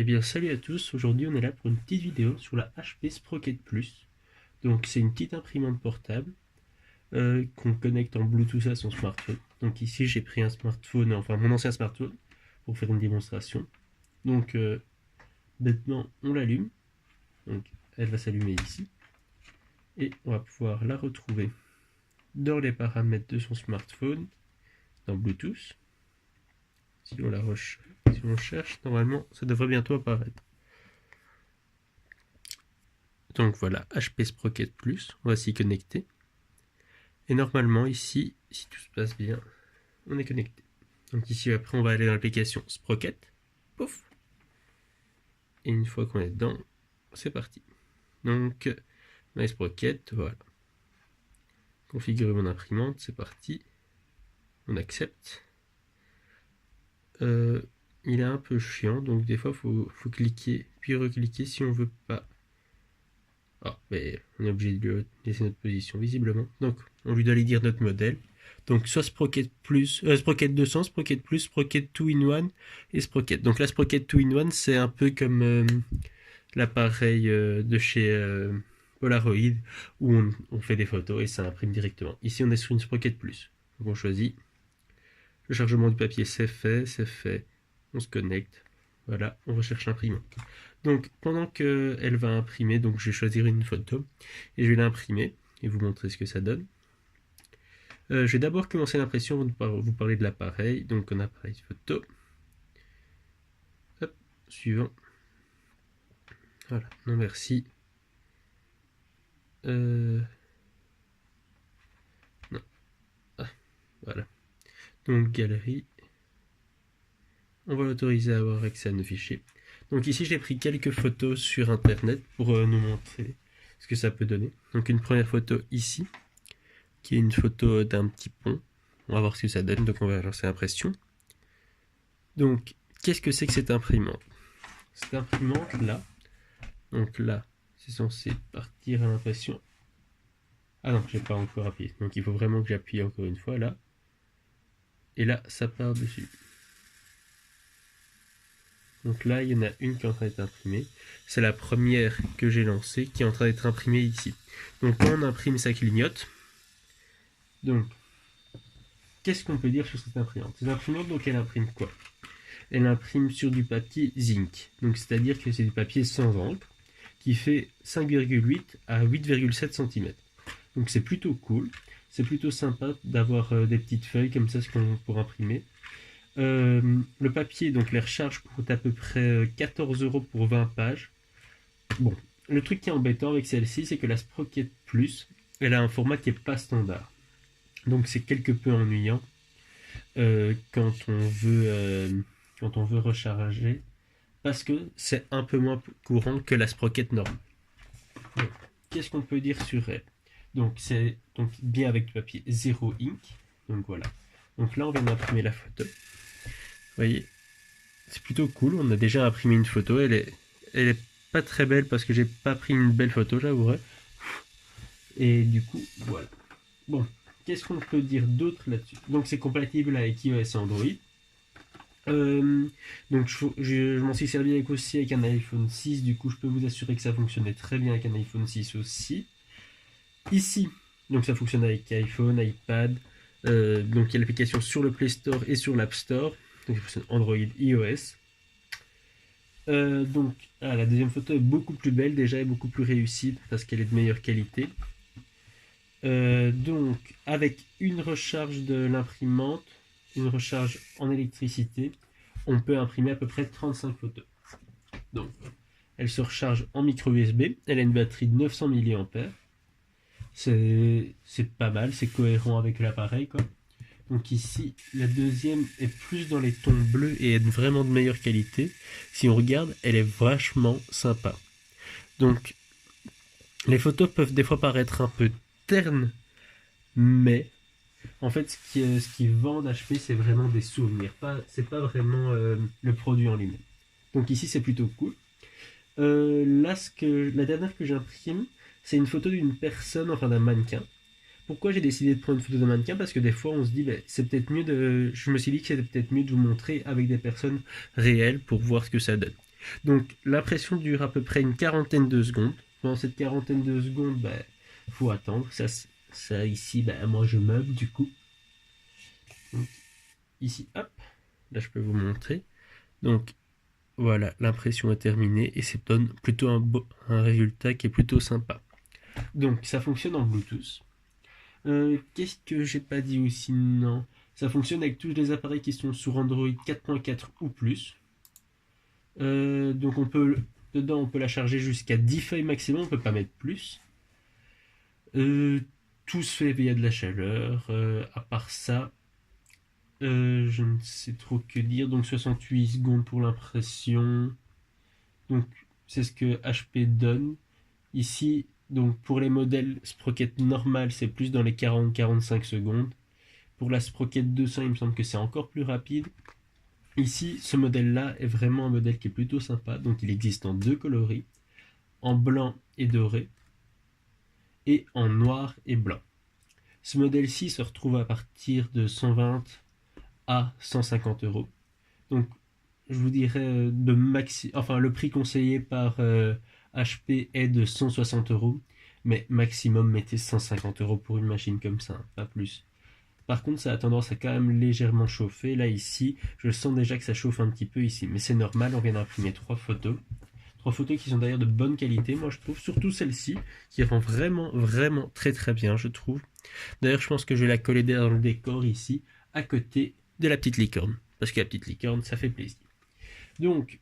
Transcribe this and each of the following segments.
Eh bien salut à tous, aujourd'hui on est là pour une petite vidéo sur la HP Sprocket Plus. Donc c'est une petite imprimante portable qu'on connecte en Bluetooth à son smartphone. Donc ici j'ai pris un smartphone, enfin mon ancien smartphone, pour faire une démonstration. Donc bêtement on l'allume, donc elle va s'allumer ici. Et on va pouvoir la retrouver dans les paramètres de son smartphone, dans Bluetooth. Si on cherche, normalement ça devrait bientôt apparaître. Donc voilà, HP Sprocket Plus, on va s'y connecter. Et normalement ici, si tout se passe bien, on est connecté. Donc ici après on va aller dans l'application Sprocket. Pouf. Et une fois qu'on est dedans, c'est parti. Donc My Sprocket, voilà. Configurer mon imprimante, c'est parti. On accepte. Il est un peu chiant, donc des fois faut cliquer, puis recliquer si on veut pas. Ah, mais on est obligé de lui laisser notre position visiblement. Donc on lui doit aller dire notre modèle. Donc soit Sprocket Plus, Sprocket 200, Sprocket Plus, Sprocket 2-in-1 et Sprocket. Donc la Sprocket 2-in-1 c'est un peu comme l'appareil de chez Polaroid où on fait des photos et ça imprime directement. Ici on est sur une Sprocket Plus. Donc on choisit. Le chargement du papier c'est fait. On se connecte. Voilà, on recherche l'imprimante. Donc pendant qu'elle va imprimer, donc je vais choisir une photo et je vais l'imprimer et vous montrer ce que ça donne. Je vais d'abord commencer l'impression par vous parler de l'appareil. Donc un appareil photo. Hop, suivant. Voilà, non merci. Non. Ah, voilà. Donc galerie. On va l'autoriser à avoir accès à nos fichiers. Donc ici j'ai pris quelques photos sur internet pour nous montrer ce que ça peut donner. Donc une première photo ici, qui est une photo d'un petit pont. On va voir ce que ça donne, donc on va lancer l'impression. Donc qu'est-ce que c'est que cette imprimante? Cette imprimante là, donc là c'est censé partir à l'impression. Ah non, j'ai pas encore appuyé, donc il faut vraiment que j'appuie encore une fois là. Et là ça part dessus. Donc là, il y en a une qui est en train d'être imprimée. C'est la première que j'ai lancée qui est en train d'être imprimée ici. Donc quand on imprime, ça clignote. Donc, qu'est-ce qu'on peut dire sur cette imprimante? Cette imprimante, donc elle imprime quoi? Elle imprime sur du papier zinc. Donc c'est-à-dire que c'est du papier sans encre qui fait 5,8 à 8,7 cm. Donc c'est plutôt cool. C'est plutôt sympa d'avoir des petites feuilles comme ça pour imprimer. Le papier, donc les recharges coûtent à peu près 14 € pour 20 pages. Bon, le truc qui est embêtant avec celle-ci, c'est que la Sprocket Plus, elle a un format qui n'est pas standard. Donc c'est quelque peu ennuyant quand on veut recharger, parce que c'est un peu moins courant que la Sprocket normale. Qu'est-ce qu'on peut dire sur elle? Donc c'est donc bien avec du papier 0 ink. Donc voilà. Donc là on vient d'imprimer la photo. Vous voyez, c'est plutôt cool. On a déjà imprimé une photo. Elle est pas très belle parce que j'ai pas pris une belle photo, j'avouerai. Et du coup, voilà. Bon, qu'est-ce qu'on peut dire d'autre là-dessus? Donc c'est compatible avec iOS et Android. Donc je m'en suis servi aussi avec un iPhone 6. Du coup, je peux vous assurer que ça fonctionnait très bien avec un iPhone 6 aussi. Ici, donc ça fonctionne avec iPhone, iPad. Donc il y a l'application sur le Play Store et sur l'App Store. Donc ça fonctionne Android, iOS. Donc la deuxième photo est beaucoup plus belle déjà et beaucoup plus réussie parce qu'elle est de meilleure qualité. Donc avec une recharge de l'imprimante, une recharge en électricité, on peut imprimer à peu près 35 photos. Donc elle se recharge en micro USB, elle a une batterie de 900 mAh. C'est pas mal, c'est cohérent avec l'appareil quoi. Donc ici, la deuxième est plus dans les tons bleus et est vraiment de meilleure qualité. Si on regarde, elle est vachement sympa. Donc, les photos peuvent des fois paraître un peu ternes, mais en fait, ce qui vend HP, c'est vraiment des souvenirs. C'est pas vraiment le produit en lui-même. Donc ici, c'est plutôt cool. Là, la dernière que j'imprime, c'est une photo d'une personne, enfin d'un mannequin. Pourquoi j'ai décidé de prendre une photo de mannequin? Parce que des fois on se dit c'est peut-être mieux de. Je me suis dit que c'était peut-être mieux de vous montrer avec des personnes réelles pour voir ce que ça donne. Donc l'impression dure à peu près une quarantaine de secondes. Pendant cette quarantaine de secondes, faut attendre. Ça ici, moi je meuble du coup. Donc, ici, hop, là je peux vous montrer. Donc voilà, l'impression est terminée et ça donne plutôt un résultat qui est plutôt sympa. Donc ça fonctionne en Bluetooth. Qu'est-ce que j'ai pas dit aussi? Non. Ça fonctionne avec tous les appareils qui sont sur Android 4.4 ou plus. Donc dedans on peut la charger jusqu'à 10 feuilles maximum, on peut pas mettre plus. Tout se fait via de la chaleur. À part ça, je ne sais trop que dire. Donc 68 secondes pour l'impression. Donc c'est ce que HP donne. Ici, donc pour les modèles Sprocket normal, c'est plus dans les 40-45 secondes. Pour la Sprocket 200, il me semble que c'est encore plus rapide. Ici, ce modèle-là est vraiment un modèle qui est plutôt sympa. Donc il existe en deux coloris, en blanc et doré, et en noir et blanc. Ce modèle-ci se retrouve à partir de 120 à 150 euros. Donc je vous dirais le prix conseillé par HP est de 160 euros, mais maximum mettez 150 euros pour une machine comme ça, pas plus. Par contre, ça a tendance à quand même légèrement chauffer. Là, ici, je sens déjà que ça chauffe un petit peu ici. Mais c'est normal, on vient d'imprimer 3 photos. 3 photos qui sont d'ailleurs de bonne qualité, moi je trouve. Surtout celle-ci, qui rend vraiment, vraiment très très bien, je trouve. D'ailleurs, je pense que je vais la coller dans le décor ici, à côté de la petite licorne. Parce que la petite licorne, ça fait plaisir. Donc,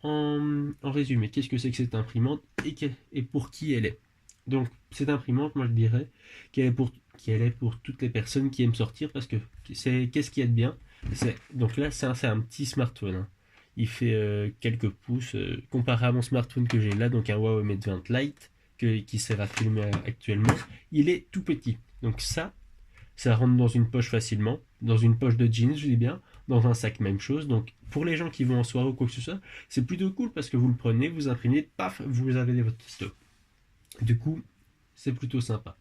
en résumé, qu'est-ce que c'est que cette imprimante et pour qui elle est? Donc, cette imprimante, moi je dirais qu'elle est pour toutes les personnes qui aiment sortir parce que qu'est-ce qu'il y a de bien? Donc là, c'est un petit smartphone. Hein. Il fait quelques pouces comparé à mon smartphone que j'ai là, donc un Huawei Mate 20 Lite qui sert à filmer actuellement. Il est tout petit. Donc ça rentre dans une poche facilement, dans une poche de jeans, je dis bien, dans un sac, même chose. Donc pour les gens qui vont en soirée ou quoi que ce soit, c'est plutôt cool parce que vous le prenez, vous imprimez, paf, vous avez votre stock. Du coup, c'est plutôt sympa.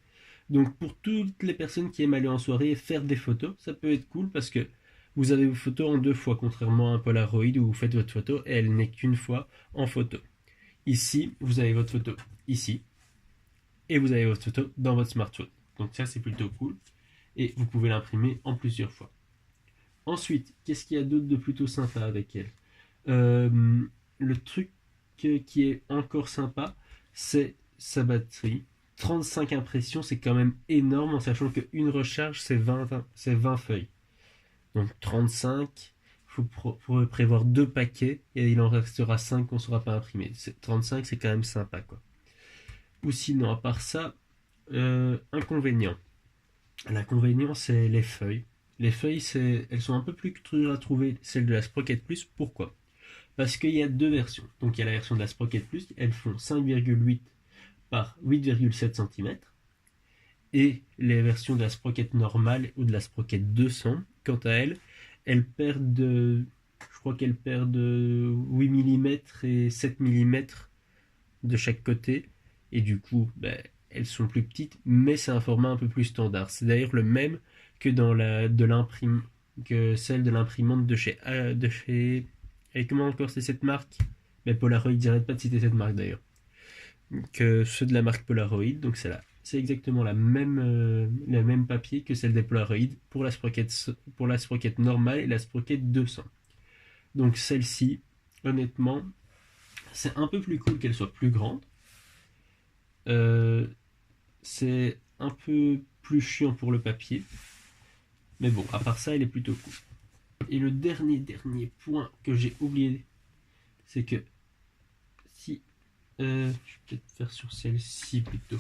Donc pour toutes les personnes qui aiment aller en soirée et faire des photos, ça peut être cool parce que vous avez vos photos en deux fois, contrairement à un Polaroid où vous faites votre photo et elle n'est qu'une fois en photo. Ici, vous avez votre photo ici et vous avez votre photo dans votre smartphone. Donc ça, c'est plutôt cool et vous pouvez l'imprimer en plusieurs fois. Ensuite, qu'est-ce qu'il y a d'autre de plutôt sympa avec elle? Le truc qui est encore sympa, c'est sa batterie. 35 impressions, c'est quand même énorme en sachant qu'une recharge, c'est 20 feuilles. Donc 35, il faut prévoir 2 paquets et il en restera 5 qu'on ne saura pas imprimer. 35, c'est quand même sympa, quoi. Ou sinon, à part ça, inconvénient. L'inconvénient, c'est les feuilles. Les feuilles, elles sont un peu plus dures à trouver, celles de la Sprocket Plus. Pourquoi? Parce qu'il y a deux versions. Donc il y a la version de la Sprocket Plus, elles font 5,8 par 8,7 cm. Et les versions de la Sprocket normale ou de la Sprocket 200, quant à elles perdent je crois qu'elles perdent 8 mm et 7 mm de chaque côté. Et du coup, elles sont plus petites, mais c'est un format un peu plus standard. C'est d'ailleurs le même que que celle de l'imprimante de chez et comment encore c'est cette marque? Mais Polaroid, j'arrête pas de citer cette marque d'ailleurs. Que ceux de la marque Polaroid, donc c'est exactement la même papier que celle des Polaroid pour la Sprocket normale et la Sprocket 200. Donc celle-ci, honnêtement, c'est un peu plus cool qu'elle soit plus grande. C'est un peu plus chiant pour le papier. Mais bon, à part ça, elle est plutôt cool. Et le dernier point que j'ai oublié, c'est que si... je vais peut-être faire sur celle-ci plutôt.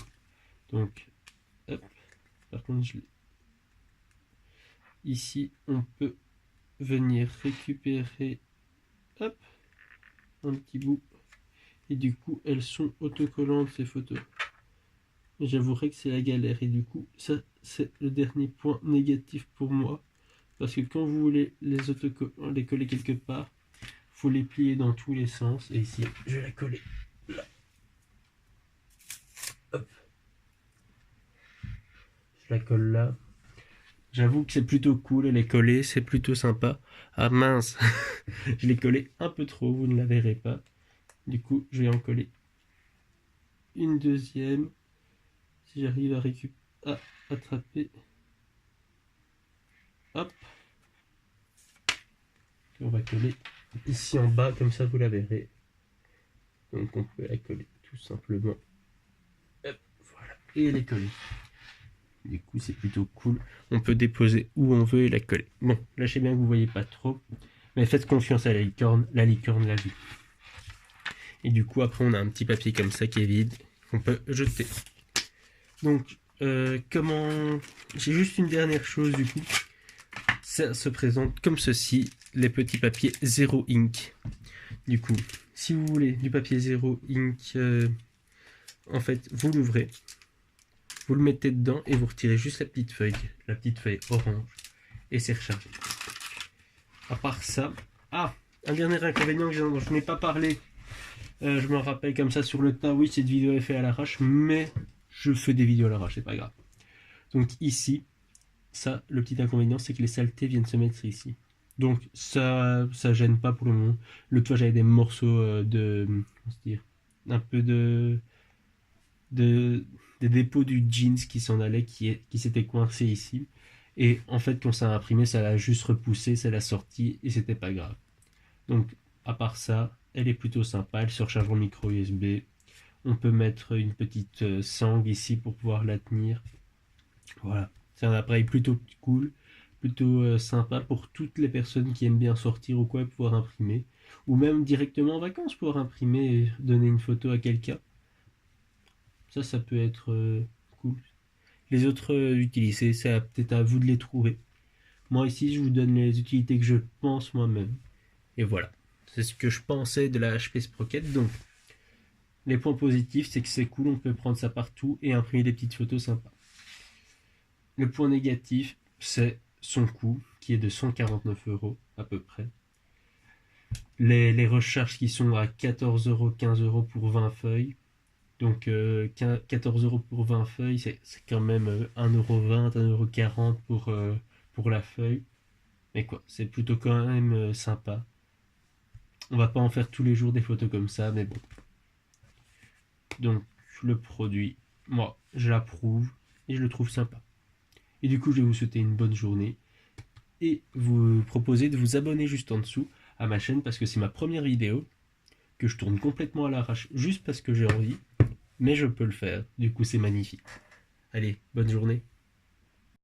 Donc, hop. Par contre, ici, on peut venir récupérer hop, un petit bout. Et du coup, elles sont autocollantes, ces photos. J'avouerai que c'est la galère. Et du coup, ça, c'est le dernier point négatif pour moi. Parce que quand vous voulez les coller quelque part, il faut les plier dans tous les sens. Et ici, je vais la coller là. Hop. Je la colle là. J'avoue que c'est plutôt cool, elle est collée, c'est plutôt sympa. Ah mince, je l'ai collé un peu trop, vous ne la verrez pas. Du coup, je vais en coller une deuxième. Si j'arrive à attraper. Hop. Et on va coller ici en bas, comme ça vous la verrez. Donc on peut la coller tout simplement. Hop, voilà. Et elle est collée. Du coup, c'est plutôt cool. On peut déposer où on veut et la coller. Bon, là, je sais bien que vous voyez pas trop. Mais faites confiance à la licorne. La licorne l'a vu. Et du coup, après, on a un petit papier comme ça qui est vide. Qu'on peut jeter. Donc, comment... J'ai juste une dernière chose, du coup. Ça se présente comme ceci. Les petits papiers Zero Ink. Du coup, si vous voulez du papier Zero Ink, en fait, vous l'ouvrez. Vous le mettez dedans et vous retirez juste la petite feuille orange, et c'est rechargé. À part ça, un dernier inconvénient dont je n'ai pas parlé, je me rappelle comme ça sur le tas, oui, cette vidéo est faite à l'arrache, mais je fais des vidéos à l'arrache, c'est pas grave. Donc ici, ça, le petit inconvénient, c'est que les saletés viennent se mettre ici. Donc ça gêne pas pour le moment. L'autre fois, j'avais des morceaux comment se dire, un peu des dépôts du jeans qui s'en allait, qui s'était coincé ici. Et en fait, quand ça a imprimé, ça l'a juste repoussé, ça l'a sorti et c'était pas grave. Donc, à part ça, elle est plutôt sympa. Elle se recharge en micro USB. On peut mettre une petite sangle ici pour pouvoir la tenir. Voilà, c'est un appareil plutôt cool, plutôt sympa pour toutes les personnes qui aiment bien sortir ou quoi, pouvoir imprimer. Ou même directement en vacances, pouvoir imprimer et donner une photo à quelqu'un. Ça peut être cool. Les autres utilités, c'est peut-être à vous de les trouver. Moi ici, je vous donne les utilités que je pense moi-même. Et voilà, c'est ce que je pensais de la HP Sprocket. Donc, les points positifs, c'est que c'est cool, on peut prendre ça partout et imprimer des petites photos sympas. Le point négatif, c'est son coût, qui est de 149 € à peu près. Les recharges qui sont à 14 €, 15 € pour 20 feuilles. Donc 14 € pour 20 feuilles, c'est quand même 1,20 €, 1,40 € pour la feuille. Mais quoi, c'est plutôt quand même sympa. On va pas en faire tous les jours des photos comme ça, mais bon. Donc le produit, moi, je l'approuve et je le trouve sympa. Et du coup, je vais vous souhaiter une bonne journée et vous proposer de vous abonner juste en dessous à ma chaîne parce que c'est ma première vidéo que je tourne complètement à l'arrache juste parce que j'ai envie, mais je peux le faire. Du coup, c'est magnifique. Allez, bonne journée.